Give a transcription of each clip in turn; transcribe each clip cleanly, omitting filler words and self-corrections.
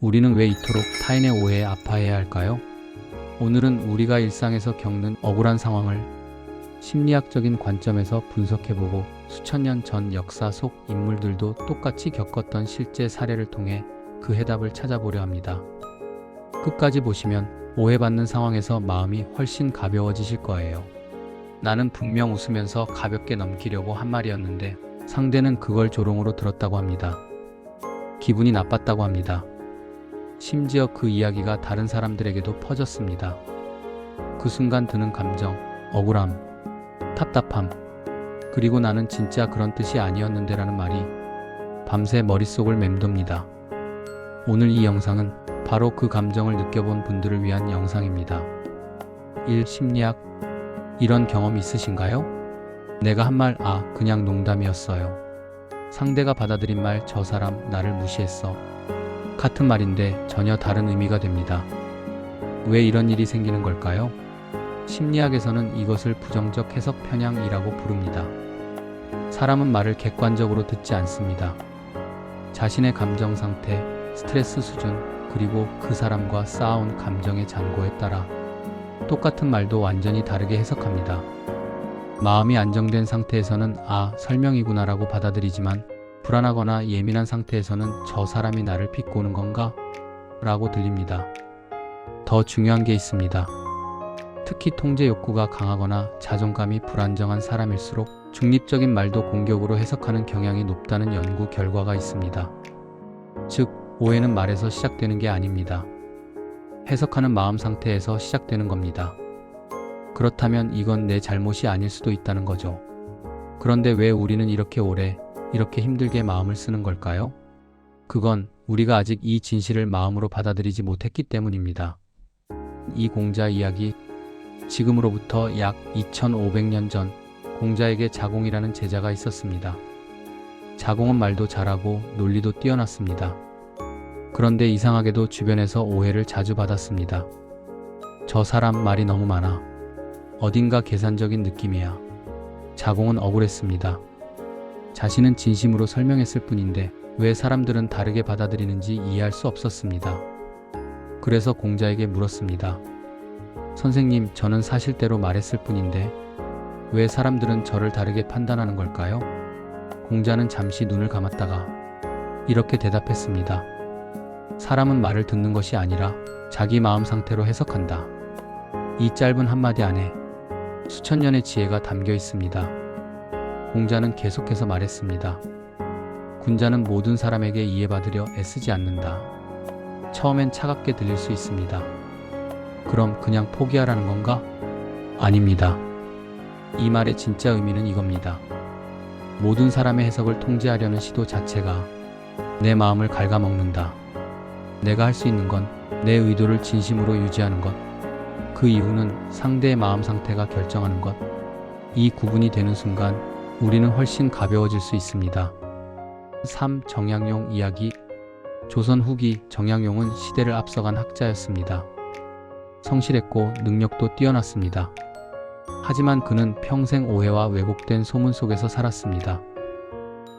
우리는 왜 이토록 타인의 오해에 아파해야 할까요? 오늘은 우리가 일상에서 겪는 억울한 상황을 심리학적인 관점에서 분석해보고 수천 년 전 역사 속 인물들도 똑같이 겪었던 실제 사례를 통해 그 해답을 찾아보려 합니다. 끝까지 보시면 오해받는 상황에서 마음이 훨씬 가벼워지실 거예요. 나는 분명 웃으면서 가볍게 넘기려고 한 말이었는데 상대는 그걸 조롱으로 들었다고 합니다. 기분이 나빴다고 합니다. 심지어 그 이야기가 다른 사람들에게도 퍼졌습니다. 그 순간 드는 감정, 억울함, 답답함, 그리고 나는 진짜 그런 뜻이 아니었는데라는 말이 밤새 머릿속을 맴돕니다. 오늘 이 영상은 바로 그 감정을 느껴본 분들을 위한 영상입니다. 1. 심리학. 이런 경험 있으신가요? 내가 한 말, 그냥 농담이었어요. 상대가 받아들인 말, 저 사람 나를 무시했어. 같은 말인데 전혀 다른 의미가 됩니다. 왜 이런 일이 생기는 걸까요? 심리학에서는 이것을 부정적 해석 편향이라고 부릅니다. 사람은 말을 객관적으로 듣지 않습니다. 자신의 감정 상태, 스트레스 수준, 그리고 그 사람과 쌓아온 감정의 잔고에 따라 똑같은 말도 완전히 다르게 해석합니다. 마음이 안정된 상태에서는 설명이구나라고 받아들이지만 불안하거나 예민한 상태에서는 저 사람이 나를 비꼬는 건가? 라고 들립니다. 더 중요한 게 있습니다. 특히 통제 욕구가 강하거나 자존감이 불안정한 사람일수록 중립적인 말도 공격으로 해석하는 경향이 높다는 연구 결과가 있습니다. 즉, 오해는 말에서 시작되는 게 아닙니다. 해석하는 마음 상태에서 시작되는 겁니다. 그렇다면 이건 내 잘못이 아닐 수도 있다는 거죠. 그런데 왜 우리는 이렇게 오래, 이렇게 힘들게 마음을 쓰는 걸까요? 그건 우리가 아직 이 진실을 마음으로 받아들이지 못했기 때문입니다. 이 공자 이야기. 지금으로부터 약 2500년 전 공자에게 자공이라는 제자가 있었습니다. 자공은 말도 잘하고 논리도 뛰어났습니다. 그런데 이상하게도 주변에서 오해를 자주 받았습니다. 저 사람 말이 너무 많아. 어딘가 계산적인 느낌이야. 자공은 억울했습니다. 자신은 진심으로 설명했을 뿐인데 왜 사람들은 다르게 받아들이는지 이해할 수 없었습니다. 그래서 공자에게 물었습니다. 선생님, 저는 사실대로 말했을 뿐인데 왜 사람들은 저를 다르게 판단하는 걸까요? 공자는 잠시 눈을 감았다가 이렇게 대답했습니다. 사람은 말을 듣는 것이 아니라 자기 마음 상태로 해석한다. 이 짧은 한마디 안에 수천 년의 지혜가 담겨 있습니다. 공자는 계속해서 말했습니다. 군자는 모든 사람에게 이해받으려 애쓰지 않는다. 처음엔 차갑게 들릴 수 있습니다. 그럼 그냥 포기하라는 건가? 아닙니다. 이 말의 진짜 의미는 이겁니다. 모든 사람의 해석을 통제하려는 시도 자체가 내 마음을 갉아먹는다. 내가 할 수 있는 건 내 의도를 진심으로 유지하는 것, 그 이후는 상대의 마음 상태가 결정하는 것. 이 구분이 되는 순간 우리는 훨씬 가벼워질 수 있습니다. 3. 정약용 이야기. 조선 후기 정약용은 시대를 앞서간 학자였습니다. 성실했고 능력도 뛰어났습니다. 하지만 그는 평생 오해와 왜곡된 소문 속에서 살았습니다.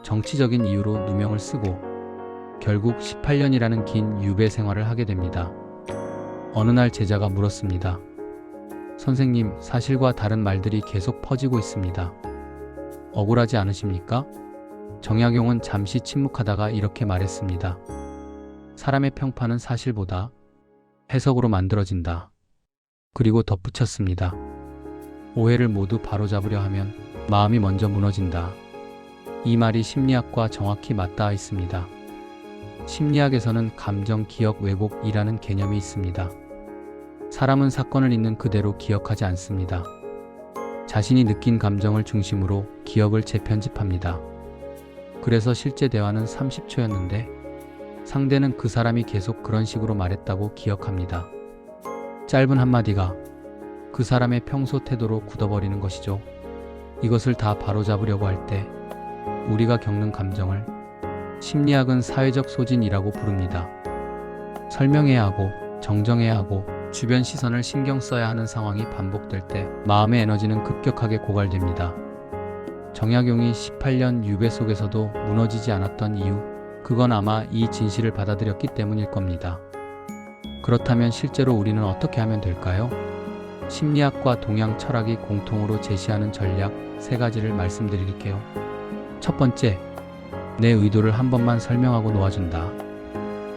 정치적인 이유로 누명을 쓰고 결국 18년이라는 긴 유배 생활을 하게 됩니다. 어느 날 제자가 물었습니다. 선생님, 사실과 다른 말들이 계속 퍼지고 있습니다. 억울하지 않으십니까? 정약용은 잠시 침묵하다가 이렇게 말했습니다. 사람의 평판은 사실보다 해석으로 만들어진다. 그리고 덧붙였습니다. 오해를 모두 바로잡으려 하면 마음이 먼저 무너진다. 이 말이 심리학과 정확히 맞닿아 있습니다. 심리학에서는 감정 기억 왜곡이라는 개념이 있습니다. 사람은 사건을 있는 그대로 기억하지 않습니다. 자신이 느낀 감정을 중심으로 기억을 재편집합니다. 그래서 실제 대화는 30초였는데 상대는 그 사람이 계속 그런 식으로 말했다고 기억합니다. 짧은 한마디가 그 사람의 평소 태도로 굳어버리는 것이죠. 이것을 다 바로잡으려고 할 때 우리가 겪는 감정을 심리학은 사회적 소진이라고 부릅니다. 설명해야 하고 정정해야 하고 주변 시선을 신경 써야 하는 상황이 반복될 때 마음의 에너지는 급격하게 고갈됩니다. 정약용이 18년 유배 속에서도 무너지지 않았던 이유, 그건 아마 이 진실을 받아들였기 때문일 겁니다. 그렇다면 실제로 우리는 어떻게 하면 될까요? 심리학과 동양 철학이 공통으로 제시하는 전략 3가지를 말씀드릴게요. 첫 번째, 내 의도를 한 번만 설명하고 놓아준다.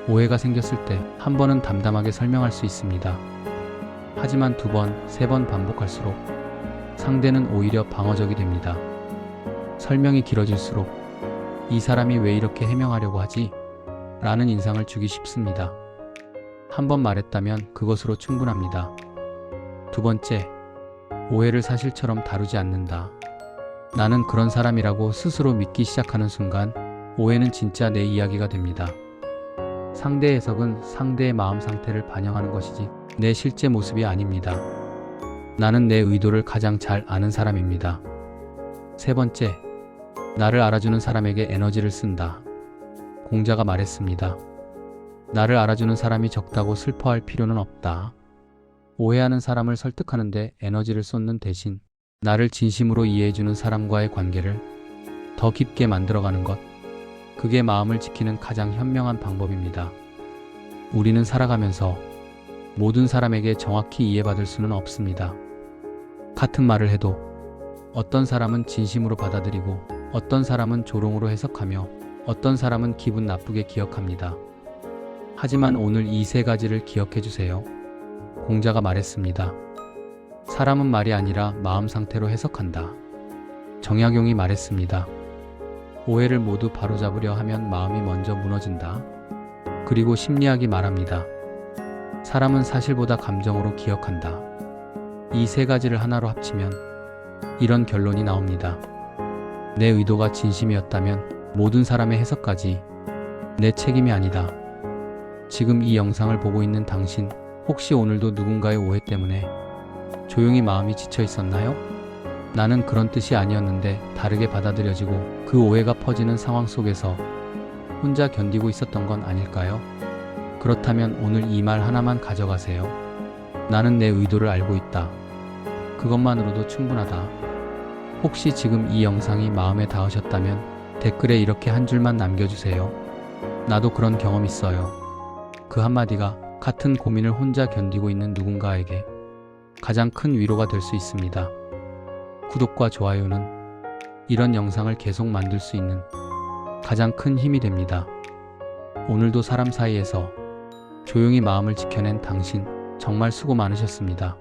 오해가 생겼을 때 한 번은 담담하게 설명할 수 있습니다. 하지만 2번, 3번 반복할수록 상대는 오히려 방어적이 됩니다. 설명이 길어질수록 이 사람이 왜 이렇게 해명하려고 하지? 라는 인상을 주기 쉽습니다. 한 번 말했다면 그것으로 충분합니다. 2번째, 오해를 사실처럼 다루지 않는다. 나는 그런 사람이라고 스스로 믿기 시작하는 순간 오해는 진짜 내 이야기가 됩니다. 상대 해석은 상대의 마음 상태를 반영하는 것이지 내 실제 모습이 아닙니다. 나는 내 의도를 가장 잘 아는 사람입니다. 3번째, 나를 알아주는 사람에게 에너지를 쓴다. 공자가 말했습니다. 나를 알아주는 사람이 적다고 슬퍼할 필요는 없다. 오해하는 사람을 설득하는데 에너지를 쏟는 대신 나를 진심으로 이해해주는 사람과의 관계를 더 깊게 만들어가는 것, 그게 마음을 지키는 가장 현명한 방법입니다. 우리는 살아가면서 모든 사람에게 정확히 이해받을 수는 없습니다. 같은 말을 해도 어떤 사람은 진심으로 받아들이고 어떤 사람은 조롱으로 해석하며 어떤 사람은 기분 나쁘게 기억합니다. 하지만 오늘 이 3가지를 기억해 주세요. 공자가 말했습니다. 사람은 말이 아니라 마음 상태로 해석한다. 정약용이 말했습니다. 오해를 모두 바로잡으려 하면 마음이 먼저 무너진다. 그리고 심리학이 말합니다. 사람은 사실보다 감정으로 기억한다. 이 3가지를 하나로 합치면 이런 결론이 나옵니다. 내 의도가 진심이었다면 모든 사람의 해석까지 내 책임이 아니다. 지금 이 영상을 보고 있는 당신, 혹시 오늘도 누군가의 오해 때문에 조용히 마음이 지쳐 있었나요? 나는 그런 뜻이 아니었는데 다르게 받아들여지고 그 오해가 퍼지는 상황 속에서 혼자 견디고 있었던 건 아닐까요? 그렇다면 오늘 이 말 하나만 가져가세요. 나는 내 의도를 알고 있다. 그것만으로도 충분하다. 혹시 지금 이 영상이 마음에 닿으셨다면 댓글에 이렇게 한 줄만 남겨주세요. 나도 그런 경험 있어요. 그 한마디가 같은 고민을 혼자 견디고 있는 누군가에게 가장 큰 위로가 될 수 있습니다. 구독과 좋아요는 이런 영상을 계속 만들 수 있는 가장 큰 힘이 됩니다. 오늘도 사람 사이에서 조용히 마음을 지켜낸 당신, 정말 수고 많으셨습니다.